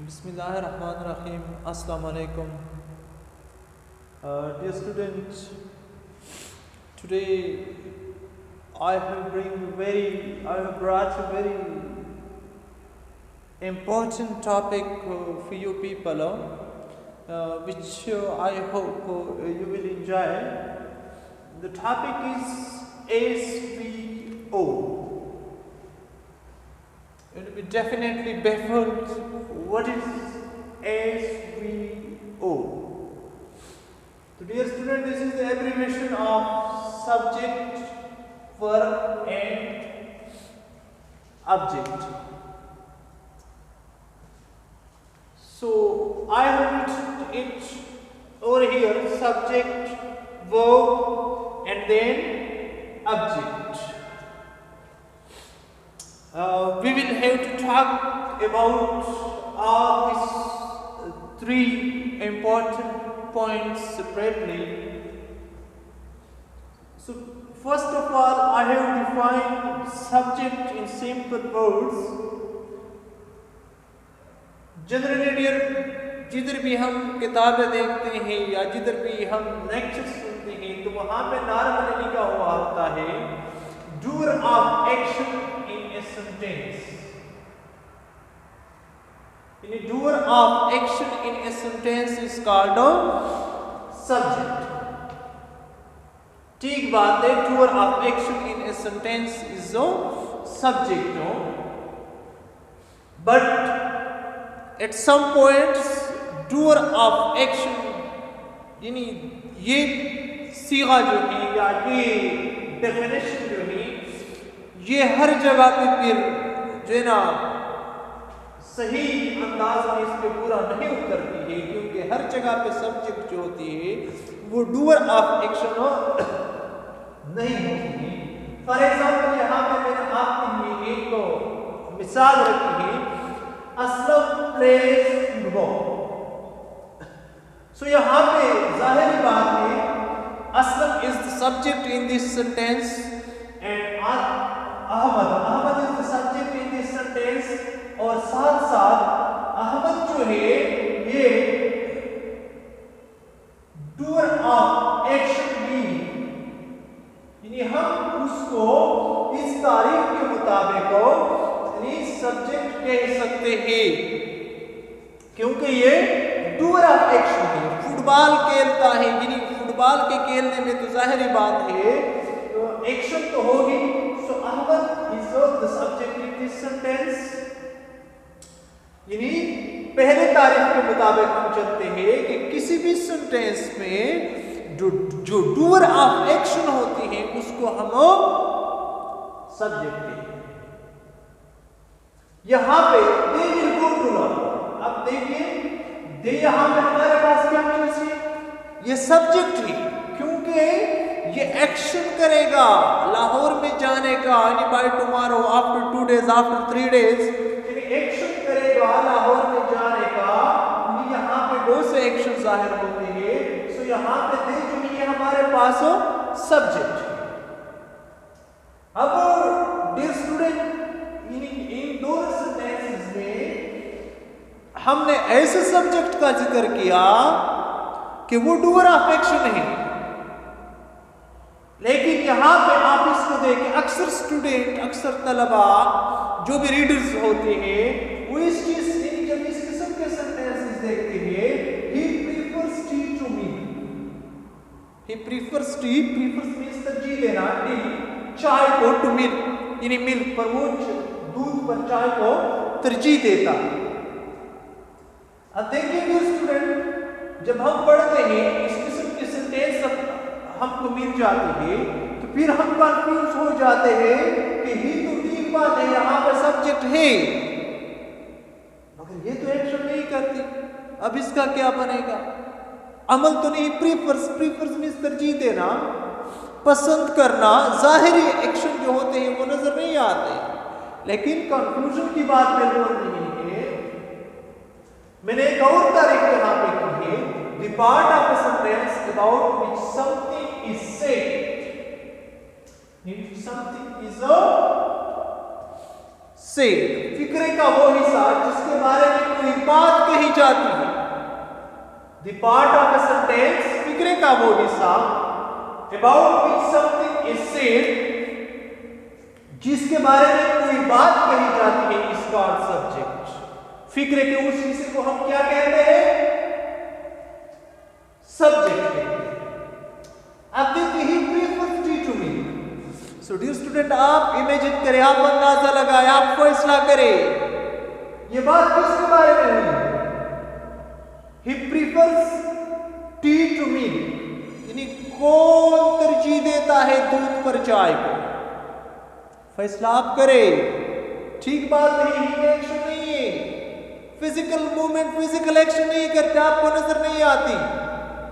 Bismillahirrahmanirrahim. Assalamu alaikum. Dear students, today I have brought a very important topic for you people, which I hope you will enjoy. The topic is SVO. You will be definitely baffled. What is SVO? So dear student, this is the abbreviation of subject, verb and object. So I have written it over here: subject, verb and then object. We will have to talk about all these three important points separately. So first of all, I have defined subject in simple words. Generally dear, जिधर भी हम किताबें देखते हैं या जिधर भी हम लेक्चर सुनते हैं तो वहाँ पे नॉर्मली लिखा हुआ होता है doer of action in a sentence. A doer of action in a sentence is called a subject. ठीक बात है, doer of action in a sentence is a subject, no? But at some points doer of action यानी ये सीगा जो है या ये डेफिनेशन जो है ये हर जगह पे फिर जो है ना सही अंदाज में इस पे पूरा नहीं उतरती है, क्योंकि हर जगह पे सब्जेक्ट जो होती है वो डूअर ऑफ एक्शन नहीं होती है। फॉर एग्जाम्पल यहाँ पे मैंने आपके लिए एक मिसाल रखी है, असलम प्लेज फुटबॉल। सो यहाँ पे जाहिर बात है Aslam is the subject in this sentence and Ahmad is the subject in this sentence, और साथ साथ अहमद जो है ये डूअर ऑफ एक्शन भी, यानी हम उसको इस तारीफ के मुताबिक सब्जेक्ट कह सकते हैं क्योंकि ये डूअर ऑफ एक्शन है। फुटबॉल खेलता है, यानी फुटबॉल के खेलने में तो जाहिर बात है तो एक्शन तो होगी। So Ahmad is the subject in this sentence, यानी पहले तारीफ के मुताबिक हम चलते हैं कि किसी भी सेंटेंस में जो डूअर ऑफ एक्शन होती है उसको हम सब्जेक्ट कहते हैं। यहां पे they will go to learn, अब देखिए दे यहां पे हमारे पास क्या चीज है, ये सब्जेक्ट है क्योंकि ये एक्शन करेगा लाहौर में जाने का, यानी by tomorrow, after 2 days, after 3 days, यानी एक्शन करेगा लाहौर में जाने का। यहाँ पे बहुत से एक्शन जाहिर होते हैं। सो यहाँ पे दे जो है हमारे पास सब्जेक्ट है। अब डियर स्टूडेंट, इन दोनों सेंटेंसेस में हमने ऐसे सब्जेक्ट का जिक्र किया कि वो डूअर ऑफ एक्शन है, लेकिन यहां पे आप इसको देखें, अक्सर स्टूडेंट, अक्सर तलबा जो भी रीडर्स होते हैं वो इस चीज जब इस किस्म के सेंटेंसेस देखते हैं, he prefers tea to me, he prefers tea, prefers means तरजीह देना, टी चाय को, टू मिल्क यानी मिल्क पर, वो दूध पर चाय को तरजीह देता। अब देखिए डियर स्टूडेंट, जब हम पढ़ते हैं इस किस्म के सेंटेंस हमको मिल जाती है तो फिर हम कंफ्यूज हो जाते हैं कि ही तो ठीक बात है, यहाँ पे सब्जेक्ट है मगर ये तो एक्शन नहीं करती, अब इसका क्या बनेगा? अमल तो नहीं, प्रीफर्स मींस तरजीह देना, पसंद करना, जाहिरी एक्शन जो होते हैं वो नजर नहीं आते, लेकिन कंफ्यूजन की बात बिल्कुल नहीं है। मैंने एक और तारीफ यहाँ पे की है, the part of a sentence about which something is said, if something is said, फिक्रे का वो हिस्सा जिसके बारे में कोई बात कही जाती है। The part of a sentence, फिक्रे का वो हिस्सा about which something is said, जिसके बारे में कोई बात कही जाती है, is called subject। फिक्रे के उस हिस्से को हम क्या कहते हैं? सब्जेक्ट कहते हैं। अब देखिए, he prefers tea to me। So dear student, आप इमेजिन करें, आप अंदाजा लगाएं, आप फैसला करें, ये बात किसके बारे में हुई? He prefers tea to me, यानी कौन तरजीह देता है दूध पर चाय को? फैसला आप करें। ठीक बात नहीं, ही एक्शन नहीं है, फिजिकल मूवमेंट, फिजिकल एक्शन नहीं करते, आपको नजर नहीं आती,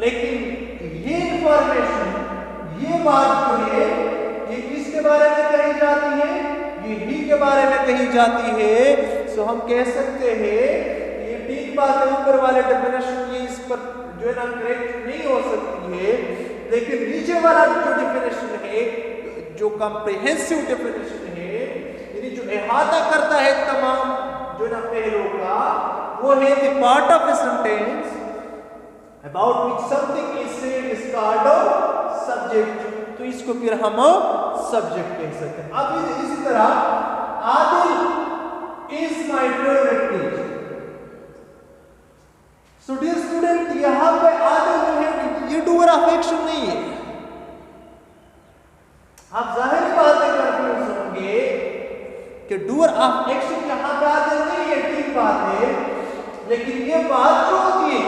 लेकिन ये इंफॉर्मेशन, ये बात जो है, ये किसके बारे में कही जाती है? ये ही के बारे में कही जाती है। सो हम कह सकते हैं ये ठीक बात है, ऊपर वाले डेफिनेशन ये इस पर जो है ना करेक्ट नहीं हो सकती है, लेकिन नीचे वाला जो डेफिनेशन है, जो कॉम्प्रिहेंसिव डेफिनेशन है, यानी जो इहाता करता है तमाम जो ना पहलुओं का, वो है the part of a sentence about which something is said is called a subject। तो इसको फिर हम सब्जेक्ट कह सकते हैं। अब इसी तरह Adil is my favorite teacher। So dear student, यहाँ पे आदिल जो है ये डूअर ऑफ एक्शन नहीं है। आप जाहिर बात है कंफ्यूज होंगे कि डूअर ऑफ एक्शन यहाँ पे आदिल नहीं है, ठीक बात है, लेकिन ये बात जो होती है,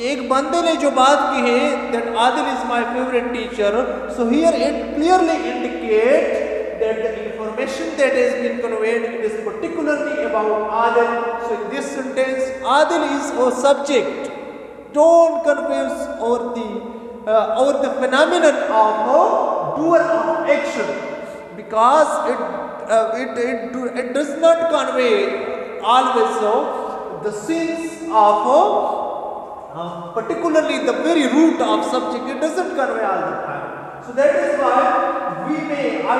एक बंदे ने जो बात की है, that Adil is my favorite teacher, so here it clearly indicates that the information that has been conveyed is particularly about Adil। So in this sentence, Adil is a subject। Don't confuse over the phenomenon of doer of action, because it does not convey always the sense of particularly the very root of subject. It doesn't convey all the time। So that is why I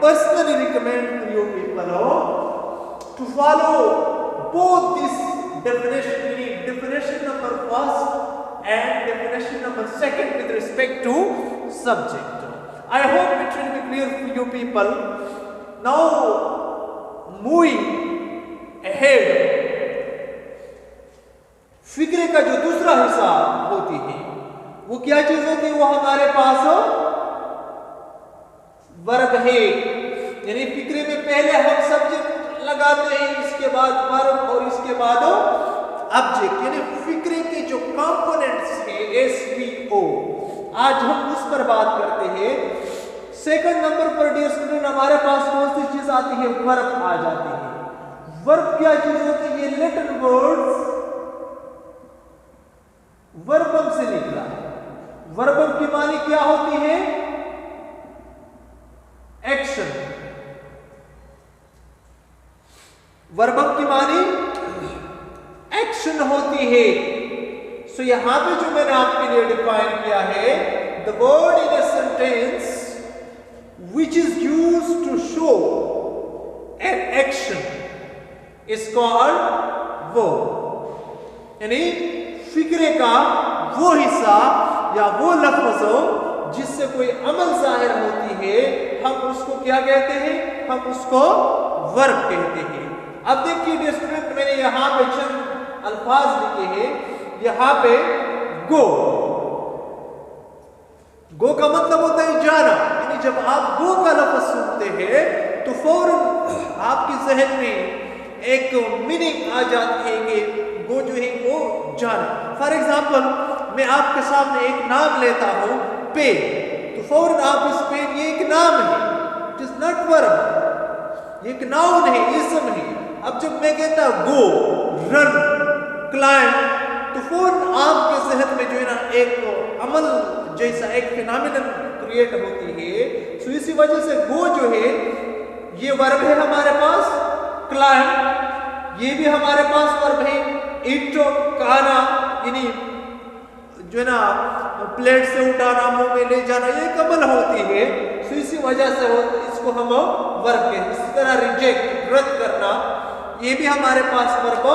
personally recommend to you people to follow both this definition number first and definition number second with respect to subject। I hope it will be clear for you people। Now moving ahead, फिक्रे का जो दूसरा हिस्सा होती है, वो क्या चीज होती है? वो हमारे पास वर्ब है, यानी फिक्रे में पहले हम सब्जेक्ट लगाते हैं, इसके बाद वर्ब और इसके बाद ऑब्जेक्ट, यानी फिक्रे के जो कंपोनेंट्स हैं SVO, आज हम उस पर बात करते हैं। सेकंड नंबर पर डियर स्टूडेंट हमारे पास कौन सी चीज आती है? वर्ब आ जाती है। वर्ब क्या चीज होती है? ये लैटिन वर्ड्स वर्बम से निकला है। वर्बम की मानी क्या होती है? एक्शन। वर्बम की मानी एक्शन होती है। सो यहां पे जो मैंने आपके लिए डिफाइन किया है, the word in a sentence which is used to show an action is called verb। यानी फिक्रे का वो हिस्सा या वो लफ्ज़ जिससे कोई अमल जाहिर होती है, हम उसको क्या कहते हैं? हम उसको वर्ब कहते हैं। अब देखिए डियर स्टूडेंट, मैंने यहाँ पे चंद अल्फाज लिखे हैं। यहाँ पे गो का मतलब होता है जाना, यानी जब आप गो का लफ्ज़ सुनते हैं तो फौरन आपके जहन में एक मीनिंग आ जाती है कि गो जो है वो जाना। फॉर एग्जाम्पल, मैं आपके सामने एक नाम लेता हूं, पेन, तो फौरन आप इस पेन, ये एक नाम है, इट इज नॉट वर्ब, ये एक नाउन है, इसम है। अब जब मैं कहता गो, रन, क्लाइंब, तो फौरन आपके जहन में जो है ना एक अमल जैसा एक फिनोमिनन क्रिएट होती है। सो इसी वजह से गो जो है ये वर्ब है हमारे पास, क्लाइंब ये भी हमारे पास वर्ब है, ईट, खाना यानी जो है ना प्लेट से उठाना, मुंह में ले जाना, ये अमल होती है। सो इसी वजह से इसको हम वर्ब कहते हैं। इसी तरह रिजेक्ट, रद्द करना, ये भी हमारे पास वर्ब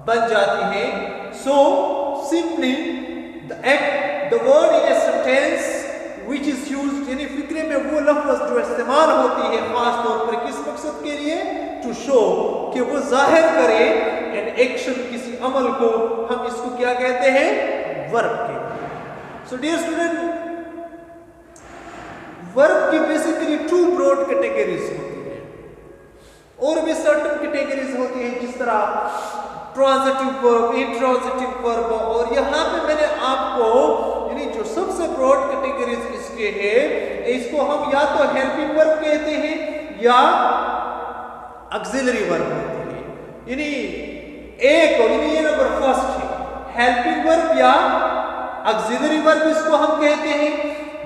बन जाती है। So simply the word in a sentence which is used, यानी फिक्रे में वो लफ्ज जो इस्तेमाल होती है खास तौर पर किस मकसद के लिए, टू शो, कि वो जाहिर करे एन एक्शन, किसी अमल को, हम इसको क्या कहते हैं, वर्ब के। सो डियर स्टूडेंट, वर्ब की बेसिकली टू ब्रॉड कैटेगरीज होती है, और भी सर्टेन कैटेगरीज होती है, जिस तरह ट्रांजिटिव वर्ब, इंट्रांजिटिव वर्ब, और यहाँ पे मैंने आपको यानी जो सबसे ब्रॉड कैटेगरीज इसके है, इसको हम या तो हेल्पिंग वर्ब कहते हैं या ऑक्सिलरी वर्ब होती है। यानी एक यानी ये नंबर फर्स्ट है, हेल्पिंग वर्ब या ऑक्सिलरी वर्ब इसको हम कहते हैं,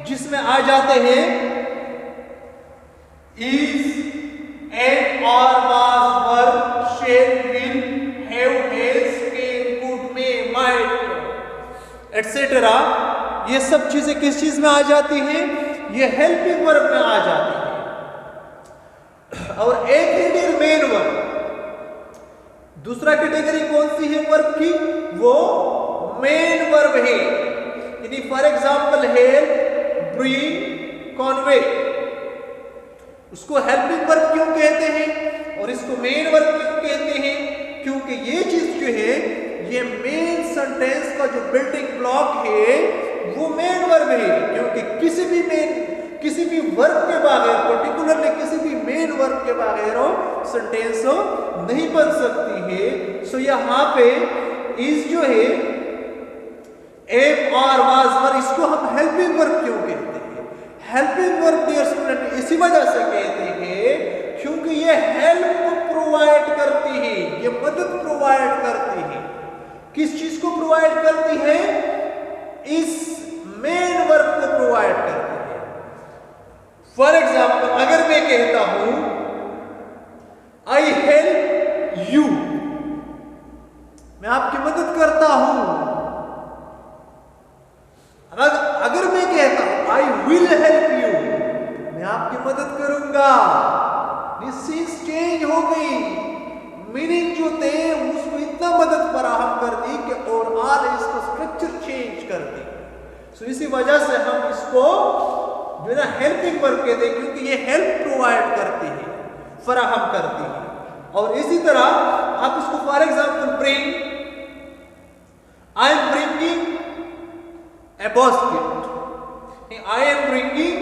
जिसमें आ जाते हैं is, am, or, was, were, shall, will, have, has, can, could, may, might, etc. ये सब चीजें किस चीज में आ जाती हैं, ये हेल्पिंग वर्ब में आ जाती हैं। और एक है मेन वर्ब, दूसरा कैटेगरी कौन सी है वर्ब की, वो मेन वर्ब है। यानी for example help, bring, convey, उसको हेल्पिंग वर्ब क्यों कहते हैं और इसको मेन वर्ब क्यों कहते हैं, क्योंकि ये चीज जो है, ये मेन सेंटेंस का जो बिल्डिंग ब्लॉक है वो मेन वर्ब है। क्योंकि किसी भी वर्ब के बगैर, पर्टिकुलरली किसी भी मेन वर्ब के बगैर सेंटेंस नहीं बन सकती है। सो यहाँ पे इज जो है, एम, और, वाज, वर, इसको हम हेल्पिंग वर्ब क्यों कहते हैं, हेल्पिंग वर्ब डियर स्टूडेंट इसी वजह से कहते हैं क्योंकि ये हेल्प प्रोवाइड करती है, ये मदद प्रोवाइड करती है। किस चीज को प्रोवाइड करती है, इस मेन वर्ब को प्रोवाइड करती है। फॉर एग्जाम्पल, अगर मैं कहता हूं आई हेल्प यू, मैं आपकी मदद करता हूं। अगर मैं कहता हूं आई विल हेल्प यू, मैं आपकी मदद करूंगा, सीन्स चेंज हो गई, मीनिंग जो थे उसको इतना मदद फराहम कर दी कि ओवरऑल इसका स्ट्रक्चर चेंज कर दी। सो इसी वजह से हम इसको जो है ना हेल्पिंग वर्ब कहते हैं, क्योंकि ये हेल्प प्रोवाइड करती है, फराहम करती है। और इसी तरह आप इसको for example bring, I am bringing a basket, I am bringing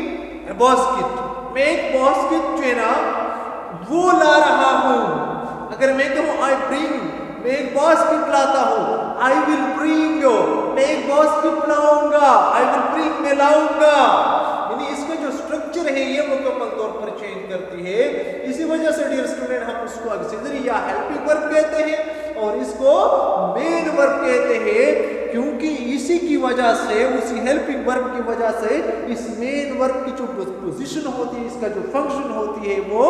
a basket, मैं एक बास्केट जो है ना वो ला रहा हूं। अगर मैं कहूं आई ब्रिंग, मैं एक बास्केट लाता हूं, आई विल ब्रिंग, मैं एक बास्केट लाऊंगा, आई विल ब्रिंग, मैं लाऊंगा। यानी इसका जो स्ट्रक्चर है ये मुकम्मल तौर पर चेंज करती है। इसी वजह से डियर स्टूडेंट हम उसको ऑक्सिलरी या हेल्पिंग वर्ब कहते हैं और इसको मेन वर्ब कहते हैं, क्योंकि इसी की वजह से, उसी हेल्पिंग वर्ब की वजह से इस मेन वर्ब की जो पोजीशन होती है, इसका जो फंक्शन होती है वो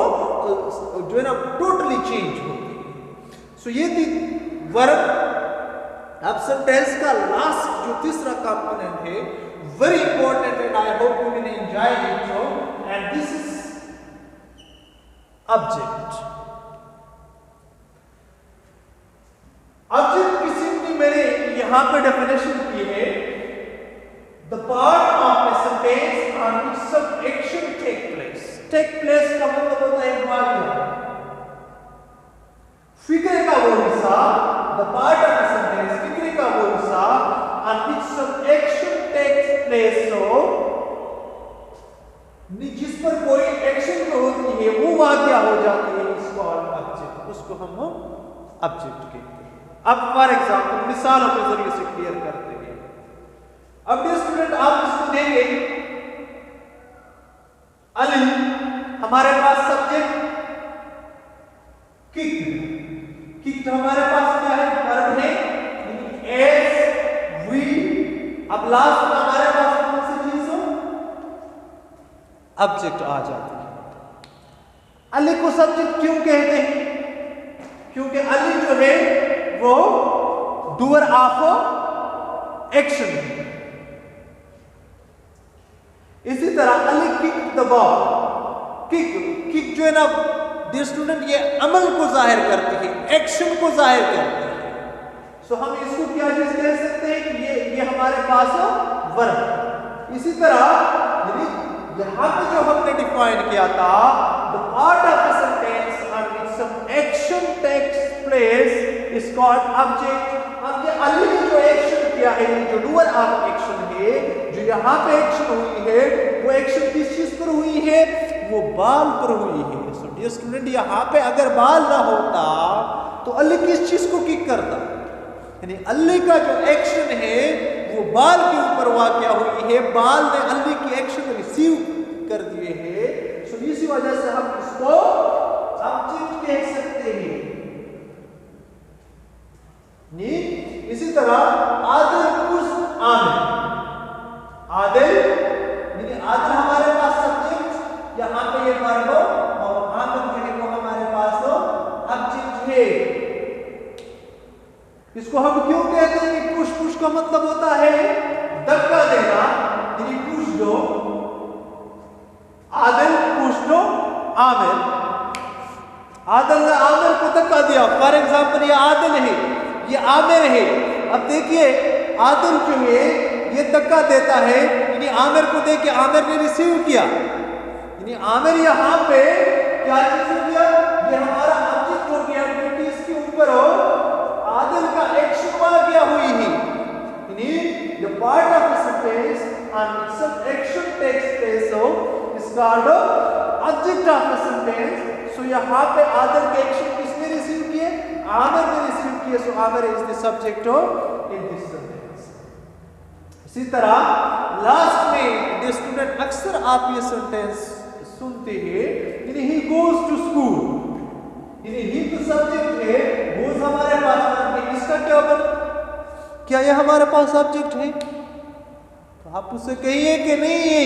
जो है ना टोटली चेंज होती है। सो ये थी वर्ब। अब सेंटेंस का लास्ट जो तीसरा कंपोनेंट है, very important, and I hope you will enjoy it, and this is object. Object की सिंपली मैंने यहां पर डेफिनेशन की है, the part of a sentence on which some action take place. Take place का मतलब होता है वाक्य, फिक्रे का वो हिस्सा, the part of a sentence, फिक्रे का वो हिस्सा on which some action takes place, हो जिस पर कोई एक्शन होती है वो वाक्य हो जाती है, इसको ऑब्जेक्ट, उसको हम ऑब्जेक्ट कहते हैं। अब फॉर एग्जांपल मिसालों के जरिए से क्लियर करते हैं। अब डियर स्टूडेंट आप इसको देंगे, अली, हमारे पास सब्जेक्ट किक, किक तो हमारे पास क्या है, वर्ब है, एस, वी। अब लास्ट में हमारे पास कौन सी चीज हो, ऑब्जेक्ट आ जाती है। अली को सब्जेक्ट क्यों कहते हैं, क्योंकि अली जो है वो डूअर ऑफ एक्शन है। इसी तरह Ali kick the ball, kick जो है ना डियर स्टूडेंट ये अमल को जाहिर करती है, एक्शन को जाहिर करती है। सो हम इसको क्या चीज कह सकते हैं कि ये हमारे पास वर्ब। इसी तरह यहाँ पे जो हमने डिफाइन किया था, the part of a sentence on which some action takes place is called object. अब ये अली ने जो एक्शन किया है, जो डूअर ऑफ एक्शन है, जो यहाँ पे एक्शन हुई है, वो एक्शन किस चीज पर हुई है? वो बाल पर हुई है। सो डियर स्टूडेंट यहाँ पे अगर बाल ना होता तो अली किस चीज को किक करता? यानी अली का जो एक्शन है वो बाल के ऊपर वाक़या हुई है, बाल ने अली की एक्शन रिसीव कर दिए हैं। सो इसी वजह से हम इसको ऑब्जेक्ट कह सकते हैं। इसी तरह आदिल पुष्ट आमिर, आदिल आदिल हमारे पास सब्जेक्ट, यहाँ पे ये वर्ब और आमिर जो है वो हमारे पास ऑब्जेक्ट है। इसको हम क्यों कहते हैं कि पुश? पुश का मतलब होता है धक्का देना, यानी पुश दो, आदिल पुश दो आमिर, आदिल ने आमिर को धक्का दिया। फॉर एग्जाम्पल ये आदिल है, ये आमिर है। अब देखिए आदिल जो है ये धक्का देता है, यानी आमिर को देख के आमिर ने रिसीव किया, यानी आमिर यहाँ पे क्या चीज हो गया? ये हमारा ऑब्जेक्ट हो गया, क्योंकि इसके ऊपर हो आदिल का एक्शन वाक़या हुई है। यानी the part of the sentence on which some action takes place is called object of the sentence. So यहाँ पे आदिल के एक्शन किसने रिसीव किए? आमिर ने रिसीव किए। So Aamir is the subject in this sentence. इसी तरह लास्ट में द स्टूडेंट अक्सर आप ये सेंटेंस सुनते हैं, यानी ही गोज टू स्कूल, यानी ही तो सब्जेक्ट है, गोज हमारे पास है, इसका क्या बन? क्या ये हमारे पास ऑब्जेक्ट है? तो आप उससे कहिए कि नहीं है,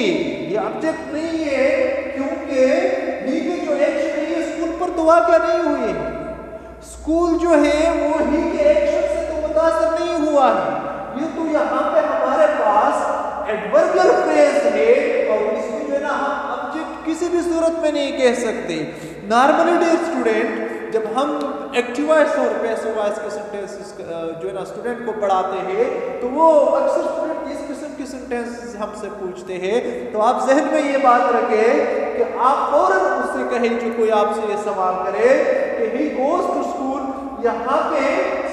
ये ऑब्जेक्ट नहीं है, क्योंकि ही के जो एक्शन है ये स्कूल पर तो वाक़या नहीं हुए हैं। स्कूल जो है वो ही के एक्शन से तो मुतासर नहीं हुआ है। ये तो यहाँ पे हमारे पास एडवर्बियल फ्रेज है, और इसको जो है ना हम ऑब्जेक्ट किसी भी सूरत में नहीं कह सकते। नॉर्मली डियर स्टूडेंट जब हम एक्टिव वॉइस और पैसिव वॉइस के सेंटेंसेस जो है ना स्टूडेंट को पढ़ाते हैं, तो वो अक्सर स्टूडेंट इस किस्म के सेंटेंसेस हमसे पूछते हैं। तो आप जहन में ये बात रखें कि आप फौरन उससे कहें जो कोई आपसे ये सवाल करे कि ही गोज टू स्कूल, यहाँ पे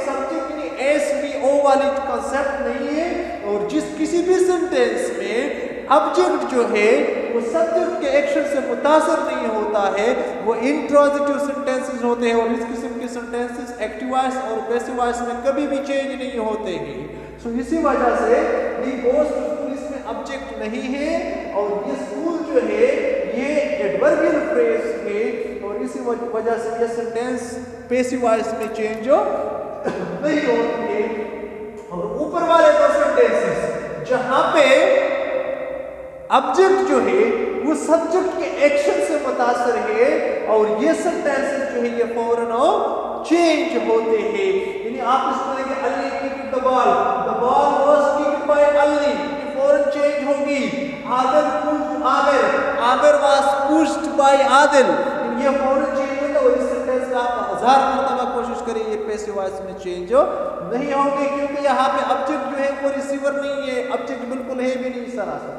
सब्जेक्ट SVO वाली कॉन्सेप्ट नहीं है, और किसी भी सेंटेंस में ऑब्जेक्ट जो है वो सब्जेक्ट के एक्शन से मुतासर नहीं होता है, वो इंट्रांजिटिव सेंटेंसेस होते हैं, और इस किस्म के सेंटेंसेस एक्टिव वॉइस और पैसिव वॉइस में कभी भी चेंज नहीं होते हैं। सो इसी वजह से ही गोज टू स्कूल इसमें ऑब्जेक्ट नहीं है, और ये स्कूल जो है ये एडवर्बियल फ्रेज है, और इसी वजह से ये सेंटेंस पैसिव वॉइस में चेंज नहीं होती है। और ऊपर वाले दो सेंटेंसेस जहां पे ऑब्जेक्ट जो है वो सब्जेक्ट के एक्शन से मुतासर है, और ये सेंटेंसेस जो है ये फौरन चेंज होते हैं। यानी आप इसको देखिए, Ali kicked the ball was kicked by Ali, ये फौरन चेंज होगी। Adil pushed Aamir, Aamir was pushed by Adil, ये फौरन चेंज होता है। और इस सेंटेंस का आप 1000 मरतबा कोशिश करिए, ये पैसिव वॉइस में चेंज नहीं होंगे, क्योंकि यहाँ पे ऑब्जेक्ट जो है वो रिसीवर नहीं है, ऑब्जेक्ट बिल्कुल है भी नहीं सरासर।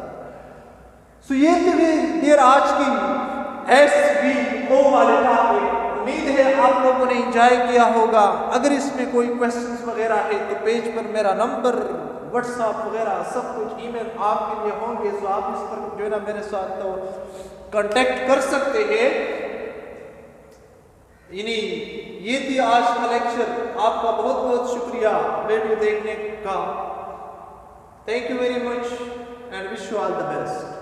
सो ये थी डियर आज की SVO वाले टॉपिक। उम्मीद है आप लोगों ने एंजॉय किया होगा। अगर इसमें कोई क्वेश्चंस वगैरह है तो पेज पर मेरा नंबर, व्हाट्सएप वगैरह सब कुछ, ईमेल आपके लिए होंगे, तो आप इस पर जो है ना मेरे साथ तो कांटेक्ट कर सकते हैं। यानी ये थी आज का लेक्चर। आपका बहुत बहुत शुक्रिया वीडियो देखने का। Thank you very much and wish you all the best.